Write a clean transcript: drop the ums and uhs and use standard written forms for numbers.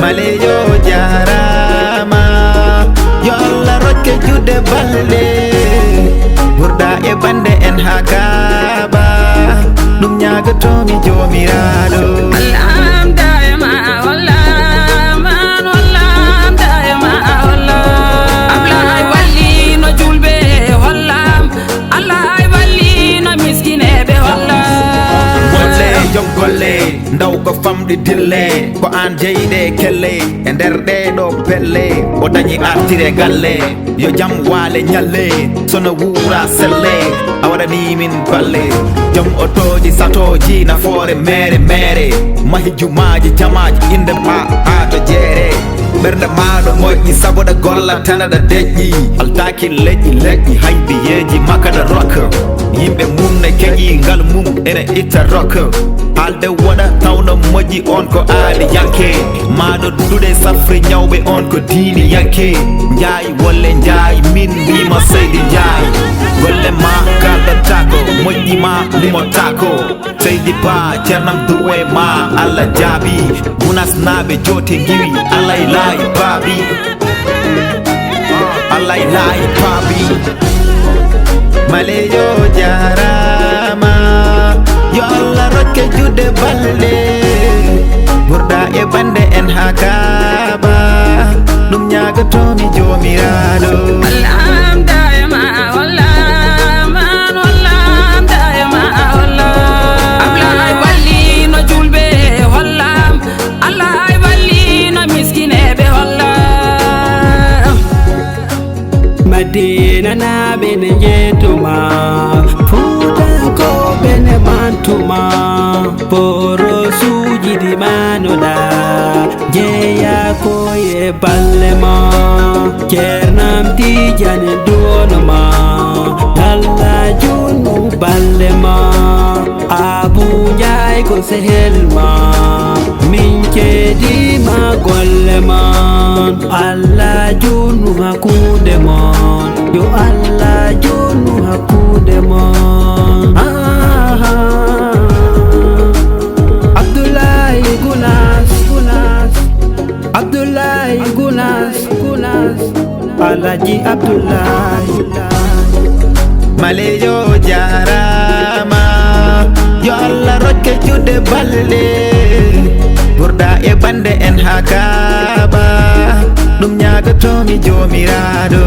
maleyo jarama yo Allah rokke jude balde burda e bande en hakaba dum nyagatomi jomiraɗo golle ndaw ko famde dille ko an jeyde kelle e nder ɗeɗo pelle o dañi artire galle yo jam waale nyalle sono wuura selle a waɗani min balle jom otoji satoji nafoore mere mahi jumaji jamaji inde ma to jeere ɓernde maɗo moƴƴi saboɗa golla tanaɗa deƴƴi altaki leƴƴi haybi yeeji makada rock yimɓe mum ne keƴi ngal mum ene itta rock halde waɗa tawno moƴƴi on ko aali yanke maɗo duɗe safri ñawɓe on ko diini yanke jaayi wolle jaayi min wima seydi jaayi golle ma kaldotako moƴƴi ma limotako seydi ba ceernam duwe ma Allah jaabi munasnaɓe joote giwi Allah laayi baabi Allah laayi baabi maleyo jarama yo Allah rokke jude balde burda e bande en hakaba dum nyagatomi jomiraɗo Madina na bene jetuma Futa ko bene mantuma Poro suji di manoda Jeya ko ye ballema Kernam tijane duonoma Dalla junu ballema Abu jai ko sehelma Minche di ma gollema Allah junu hakudemon Yo Allah junu hakudemon Abdullahi Gunas Alaji Abdullahi maleyo jarama yo Allah rokke jude balde burda e bande en hakaba dum nyagatomi jomiraɗo